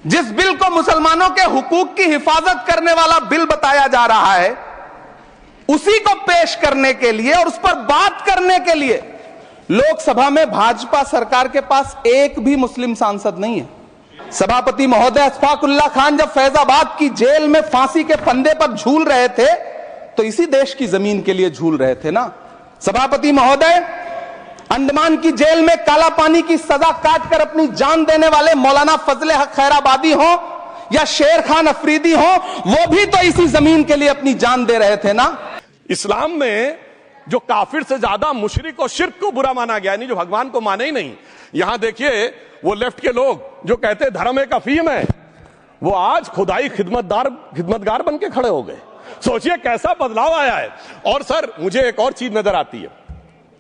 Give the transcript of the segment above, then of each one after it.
जिस बिल को मुसलमानों के हुकूक की हिफाजत करने वाला बिल बताया जा रहा है, उसी को पेश करने के लिए और उस पर बात करने के लिए लोकसभा में भाजपा सरकार के पास एक भी मुस्लिम सांसद नहीं है। सभापति महोदय, अशफाकुल्लाह खान जब फैजाबाद की जेल में फांसी के फंदे पर झूल रहे थे तो इसी देश की जमीन के लिए झूल रहे थे ना। सभापति महोदय, अंडमान की जेल में काला पानी की सजा काटकर अपनी जान देने वाले मौलाना फजले हक खैराबादी हो या शेर खान अफरीदी हो, वो भी तो इसी जमीन के लिए अपनी जान दे रहे थे ना। इस्लाम में जो काफिर से ज्यादा मुशरिक और शिर्क को बुरा माना गया, नहीं जो भगवान को माने ही नहीं। यहां देखिए वो लेफ्ट के लोग जो कहते धर्म एक अफीम है, वो आज खुदाई खिदमतगार बन के खड़े हो गए। सोचिए कैसा बदलाव आया है। और सर मुझे एक और चीज नजर आती है,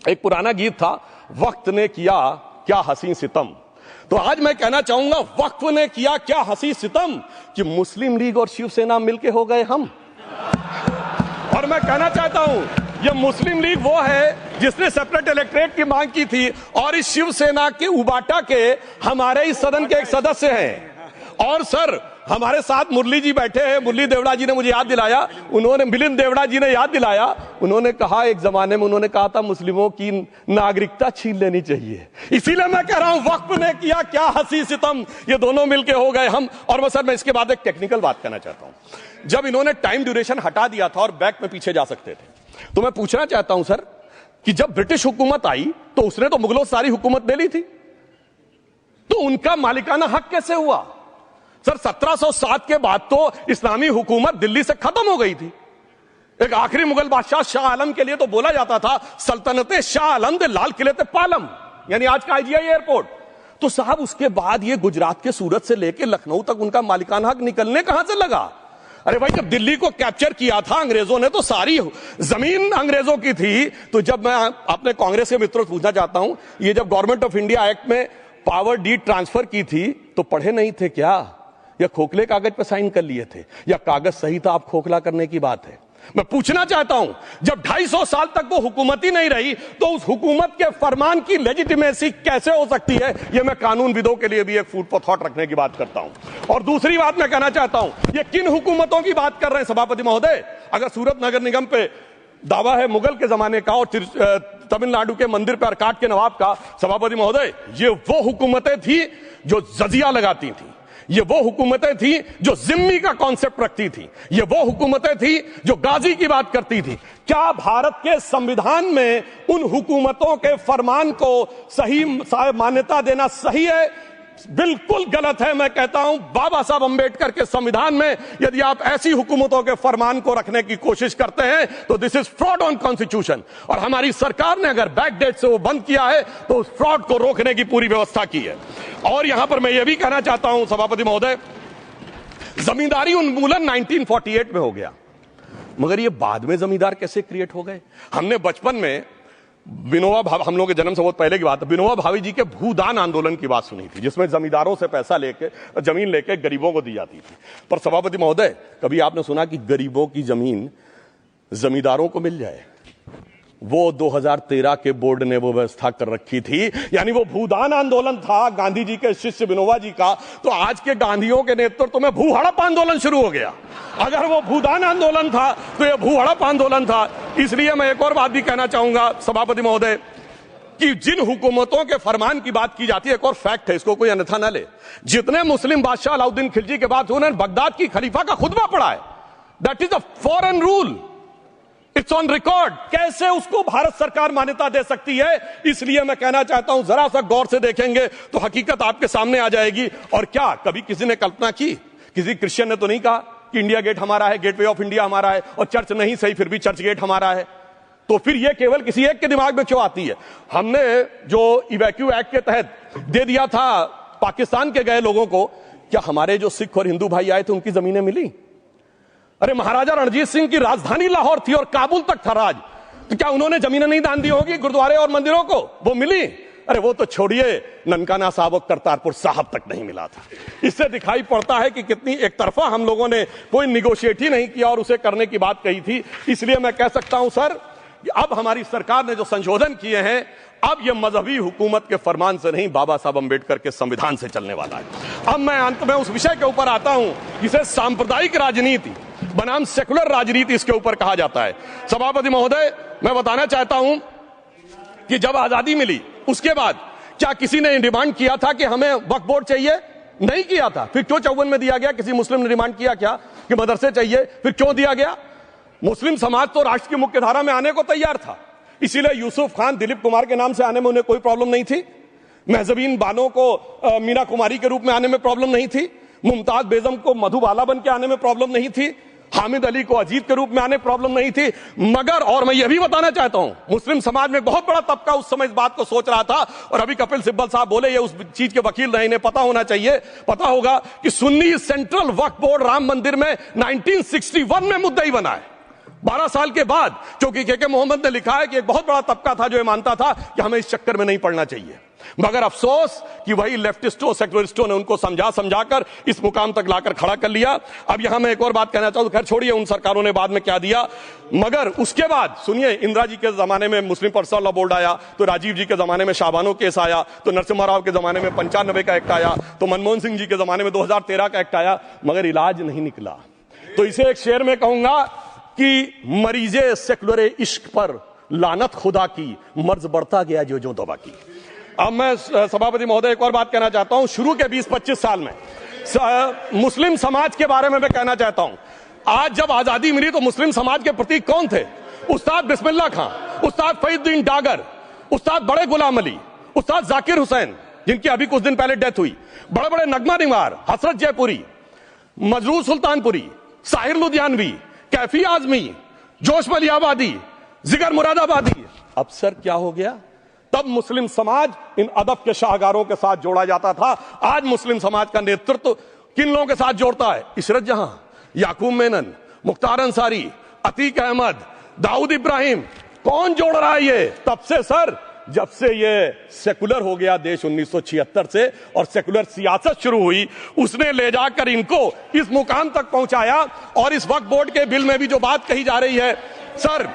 एक पुराना गीत था, वक्त ने किया क्या हसी सितम। तो आज मैं कहना चाहूंगा, वक्त ने किया क्या हसी सितम कि मुस्लिम लीग और शिवसेना मिलके हो गए हम। और मैं कहना चाहता हूं, ये मुस्लिम लीग वो है जिसने सेपरेट इलेक्टोरेट की मांग की थी और इस शिवसेना के उबाटा के हमारे इस सदन के एक सदस्य हैं। और सर हमारे साथ मुरली जी बैठे हैं, मुरली देवड़ा जी ने मुझे याद दिलाया, उन्होंने मिलिंद देवड़ा जी ने याद दिलाया, उन्होंने कहा एक जमाने में उन्होंने कहा था मुस्लिमों की नागरिकता छीन लेनी चाहिए। इसीलिए मैं कह रहा हूं, वक्त ने किया क्या हसी सितम, ये दोनों मिलके हो गए हम। और सर मैं इसके बाद एक टेक्निकल बात कहना चाहता हूं। जब इन्होंने टाइम ड्यूरेशन हटा दिया था और बैक में पीछे जा सकते थे, तो मैं पूछना चाहता हूं सर कि जब ब्रिटिश हुकूमत आई तो उसने तो मुगलों सारी हुकूमत ले ली थी, तो उनका मालिकाना हक कैसे हुआ? सर 1707 के बाद तो इस्लामी हुकूमत दिल्ली से खत्म हो गई थी। एक आखिरी मुगल बादशाह शाह आलम के लिए तो बोला जाता था सल्तनते शाह आलम दे लाल किले ते पालम, यानी आज का आईजीआई एयरपोर्ट। तो साहब उसके बाद ये गुजरात के सूरत से लेकर लखनऊ तक उनका मालिकाना हक निकलने कहां से लगा? अरे भाई जब दिल्ली को कैप्चर किया था अंग्रेजों ने तो सारी जमीन अंग्रेजों की थी। तो जब मैं अपने कांग्रेस के मित्रों से पूछना चाहता हूं, ये जब गवर्नमेंट ऑफ इंडिया एक्ट में पावर डीड ट्रांसफर की थी तो पढ़े नहीं थे क्या, या खोखले कागज पर साइन कर लिए थे, या कागज सही था, आप खोखला करने की बात है? मैं पूछना चाहता हूं, जब 250 साल तक वो हुकूमत ही नहीं रही तो उस हुकूमत के फरमान की लेजिटिमेसी कैसे हो सकती है? ये मैं कानूनविदों के लिए भी एक फूड फॉर थॉट रखने की बात करता हूं। और दूसरी बात मैं कहना चाहता हूं, ये किन हुकूमतों की बात कर रहे हैं सभापति महोदय? अगर सूरत नगर निगम पे दावा है मुगल के जमाने का और तमिलनाडु के मंदिर पर अरकाट के नवाब का, सभापति महोदय ये वो हुकूमतें थी जो जजिया लगाती थी, ये वो हुकूमतें थी जो जिम्मी का कॉन्सेप्ट रखती थी, ये वो हुकूमतें थी जो गाजी की बात करती थी। क्या भारत के संविधान में उन हुकूमतों के फरमान को सही मान्यता देना सही है? बिल्कुल गलत है। मैं कहता हूं बाबा साहब अंबेडकर के संविधान में यदि आप ऐसी हुकूमतों के फरमान को रखने की कोशिश करते हैं तो this is fraud on constitution. और हमारी सरकार ने अगर बैकडेट से वो बंद किया है तो उस फ्रॉड को रोकने की पूरी व्यवस्था की है। और यहां पर मैं ये भी कहना चाहता हूं सभापति महोदय, जमींदारी उन्मूलन 1948 में हो गया, मगर ये बाद में जमींदार कैसे क्रिएट हो गए? हमने बचपन में विनोबा भावे, हम लोगों के जन्म से बहुत पहले की बात है, विनोबा भावे जी के भूदान आंदोलन की बात सुनी थी, जिसमें जमींदारों से पैसा लेके जमीन लेके गरीबों को दी जाती थी। पर सभापति महोदय, कभी आपने सुना कि गरीबों की जमीन जमींदारों को मिल जाए? वो 2013 के बोर्ड ने वो व्यवस्था कर रखी थी, यानी वो भूदान आंदोलन था गांधी जी के शिष्य विनोबा जी का। तो आज के गांधियों के नेतृत्व में भू हड़प आंदोलन शुरू हो गया। अगर वो भूदान आंदोलन था तो ये भू हड़प आंदोलन था। इसलिए मैं एक और बात भी कहना चाहूंगा सभापति महोदय कि जिन हुकूमतों के फरमान की बात की जाती है, एक और फैक्ट है, इसको कोई अन्यथा न ले, जितने मुस्लिम बादशाह अलाउद्दीन खिलजी के बाद उन्होंने बगदाद की खलीफा का खुतबा पढ़ा है, that is a foreign rule, it's on record. कैसे उसको भारत सरकार मान्यता दे सकती है? इसलिए मैं कहना चाहता हूं जरा सा गौर से देखेंगे तो हकीकत आपके सामने आ जाएगी। और क्या कभी किसी ने कल्पना की, किसी क्रिश्चियन ने तो नहीं कहा कि इंडिया गेट हमारा है, गेटवे ऑफ इंडिया हमारा है, और चर्च नहीं सही फिर भी चर्च गेट हमारा है? तो फिर यह केवल किसी एक के दिमाग में क्यों आती है? हमने जो इवैक्यू एक्ट के तहत दे दिया था पाकिस्तान के गए लोगों को, क्या हमारे जो सिख और हिंदू भाई आए थे उनकी जमीनें मिली? अरे महाराजा रणजीत सिंह की राजधानी लाहौर थी और काबुल तक था राज, तो क्या उन्होंने जमीनें नहीं दान दी होगी गुरुद्वारे और मंदिरों को? वो मिली? अरे वो तो छोड़िए, ननकाना साहब और करतारपुर साहब तक नहीं मिला था। इससे दिखाई पड़ता है कि कितनी एक तरफा हम लोगों ने कोई निगोशिएट ही नहीं किया और उसे करने की बात कही थी। इसलिए मैं कह सकता हूं सर, अब हमारी सरकार ने जो संशोधन किए हैं, अब यह मजहबी हुकूमत के फरमान से नहीं, बाबा साहब अंबेडकर के संविधान से चलने वाला है। अब मैं अंत में उस विषय के ऊपर आता हूं जिसे सांप्रदायिक राजनीति बनाम सेकुलर राजनीति इसके ऊपर कहा जाता है। सभापति महोदय, मैं बताना चाहता हूं कि जब आजादी मिली उसके बाद क्या किसी ने डिमांड किया था कि हमें वक्फ बोर्ड चाहिए? नहीं किया था। फिर क्यों 54 में दिया गया? किसी मुस्लिम ने डिमांड किया क्या कि मदरसे चाहिए? फिर क्यों दिया गया? मुस्लिम समाज तो राष्ट्र की मुख्य धारा में आने को तैयार था, इसीलिए यूसुफ खान, दिलीप कुमार के नाम से आने में उन्हें कोई प्रॉब्लम नहीं थी। महजबीन बानो को मीना कुमारी के रूप में आने में प्रॉब्लम नहीं थी। मुमताज बेगम को मधुबाला बन के आने में प्रॉब्लम नहीं थी। हामिद अली को अजीत के रूप में आने प्रॉब्लम नहीं थी। मगर और मैं यह भी बताना चाहता हूं, मुस्लिम समाज में बहुत बड़ा तबका उस समय इस बात को सोच रहा था, और अभी कपिल सिब्बल साहब बोले ये उस चीज के वकील रहे, इन्हें पता होना चाहिए, पता होगा कि सुन्नी सेंट्रल वक्फ बोर्ड राम मंदिर में 1961 में मुद्दई बना है, 12 साल के बाद। क्योंकि के मोहम्मद ने लिखा है कि एक बहुत बड़ा तबका था जो ये मानता था कि हमें इस चक्कर में नहीं पड़ना चाहिए। मगर अफसोस कि वही लेफ्टिस्टों, सेकुलरिस्टों ने उनको समझाकर इस मुकाम तक लाकर खड़ा कर लिया। अब यहां मैं एक और बात कहना चाहूं, खैर छोड़िए उन सरकारों ने बाद में क्या दिया, मगर उसके बाद सुनिए, इंदिरा जी के जमाने में मुस्लिम पर्सनल लॉ बोर्ड आया, तो राजीव जी के जमाने में शाहबानो केस आया, तो नरसिम्हा राव के जमाने में 95 का एक्ट आया, तो मनमोहन सिंह जी के जमाने में 2013 का एक्ट आया, मगर इलाज नहीं निकला। तो इसे एक शेर में कहूंगा कि मरीजे सेकुलर इश्क पर लानत खुदा की, मर्ज बढ़ता गया जो दवा की। अब मैं सभापति महोदय एक और बात कहना चाहता हूं, शुरू के 20-25 साल में मुस्लिम समाज के बारे में मैं कहना चाहता हूं। आज जब आजादी मिली तो मुस्लिम समाज के प्रतीक कौन थे? उस्ताद बिस्मिल्लाह खां, उस्ताद फरीदुद्दीन डागर, उस्ताद बड़े गुलाम अली, उस्ताद जाकिर हुसैन जिनकी अभी कुछ दिन पहले डेथ हुई, बड़े बड़े नगमा निवार, हसरत जयपुरी, मजरूर सुल्तानपुरी, साहिर लुधियानवी, कैफी आजमी, जोश मलियाबादी, जिगर मुरादाबादी। अब सर क्या हो गया? तब मुस्लिम समाज इन अदब के शाहकारों के साथ जोड़ा जाता था। आज मुस्लिम समाज का नेतृत्व किन लोगों के साथ जोड़ता है? इशरत जहां, याकूब मेनन, मुख्तार अंसारी, अतीक अहमद, दाऊद इब्राहिम। कौन जोड़ रहा है ये? तब से सर, जब से ये सेकुलर हो गया देश 1976 से और सेकुलर सियासत शुरू हुई, उसने ले जाकर इनको इस मुकाम तक पहुंचाया। और इस वक्फ बोर्ड के बिल में भी जो बात कही जा रही है, सर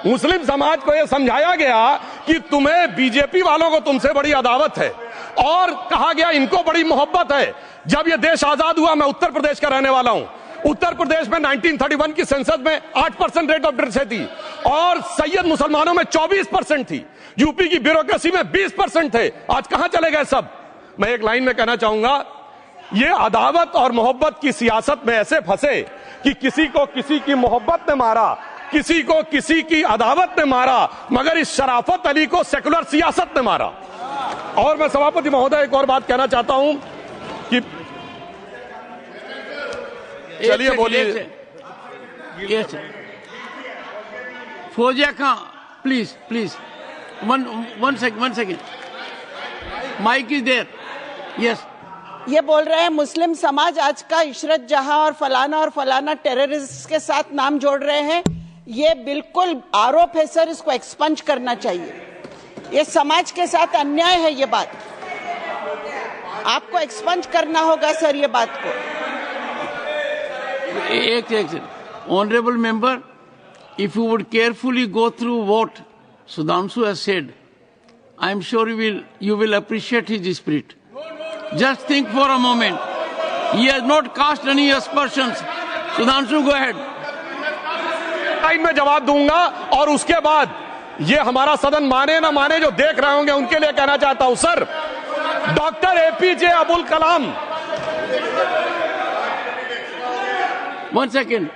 मुस्लिम समाज को यह समझाया गया कि तुम्हें बीजेपी वालों को तुमसे बड़ी अदावत है, और कहा गया इनको बड़ी मोहब्बत है। जब यह देश आजाद हुआ, मैं उत्तर प्रदेश का रहने वाला हूं, उत्तर प्रदेश में 1931 की सेंसस में 8% रेट ऑफ लिटरेसी थी और सैयद मुसलमानों में 24% थी। यूपी की ब्यूरोक्रेसी में 20% थे। आज कहां चले गए सब? मैं एक लाइन में कहना चाहूंगा, ये अदावत और मोहब्बत की सियासत में ऐसे फंसे कि किसी को किसी की मोहब्बत ने मारा, किसी को किसी की अदावत ने मारा, मगर इस शराफत अली को सेकुलर सियासत ने मारा। और मैं सभापति महोदय एक और बात कहना चाहता हूं कि चलिए बोलिए। Fauzia Khan, please one second, mike is there. Yes, ये बोल रहे हैं मुस्लिम समाज आज का इशरत जहां और फलाना टेररिस्ट के साथ नाम जोड़ रहे हैं। ये बिल्कुल आरोप है सर, इसको एक्सपंज करना चाहिए। ये समाज के साथ अन्याय है। ये बात आपको एक्सपंज करना होगा सर, ये बात को। एक honourable member, if you would carefully go through what Sudhanshu has said, I am sure you will appreciate his spirit. Just think for a moment. He has not cast any aspersions. Sudhanshu, go ahead. मैं जवाब दूंगा और उसके बाद ये हमारा सदन माने ना माने, जो देख रहे होंगे उनके लिए कहना चाहता हूं, sir doctor APJ Abdul Kalam. 1 second.